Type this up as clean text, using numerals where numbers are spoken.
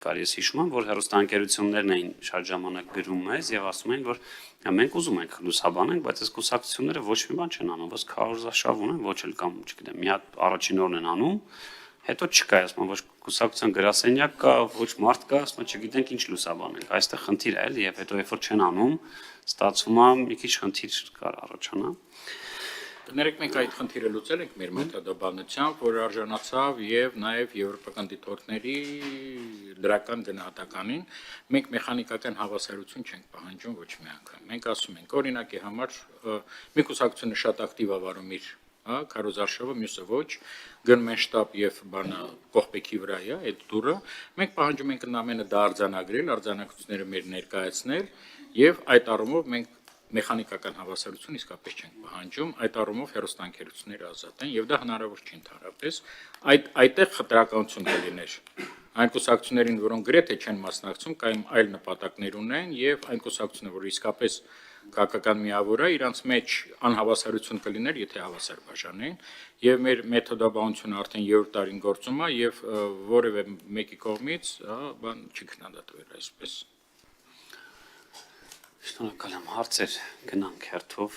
Ես հիշում եմ, որ հեռուստաընկերություններն էին շատ ժամանակ գրում մեզ եւ ասում էին, որ մենք ուզում ենք լուսաբանենք, բայց այս կուսակցությունները ոչ մի բան չեն անում, ոսկ քարոզաշավ ունեն, ոչ էլ կամ, չգիտեմ, մի հատ առաջին օրն են անում, հետո չկա, ասում եմ, ոչ կուսակցության գրասենյակ կա, ոչ մարդ կա, ասում եմ, չգիտենք ինչ լուսաբանենք, այստեղ խնդիր է էլի եւ հետո երբ որ չեն անում, ստացվում է մի քիչ խնդիր կար առաջանա։ Կներեք, մենք այդ խնդիրը լուծել ենք մեր մետոդաբանությամբ, որ արժանացավ եւ նաեւ եվրոպական դիտորդների դրական գնահատականին, մենք մեխանիկական հավասարություն չենք պահանջում ոչ մի անգամ։ Մենք ասում ենք, օրինակի համար մի կուսակցությունը շատ ակտիվ է վարում իր, քարոզարշավը, մյուսը ոչ, գնում են շտաբ եւ բանը կողպեքի վրա է, այդ դուրը, մենք պահանջում ենք ընդամենը դա արձանագրել, արձանագրությունները մեր ներկայացնել եւ այդ առումով մենք մեխանիկական հավասարություն իսկապես չենք պահանջում, այդ առումով հեռուստաընկերությունները ազատ են եւ դա հնարավոր չի ընդհանրապես, այդտեղ խտրականություն կլիներ։ Այն կուսակցություններին, որոնք գրեթե չեն մասնակցում, կային այլ նպատակներ ունեն եւ այն կուսակցությունը, որ իսկապես քաղաքական միավոր է, իրանց մեջ անհավասարություն կլիներ, եթե հավասար բաժանեն եւ մեր մեթոդաբանությունը արդեն 3-րդ տարին գործում է եւ որևէ մեկի կողմից, բան չի քննադատվել այսպես։ Շնորհակալ եմ, հարցեր գնանք հերթով։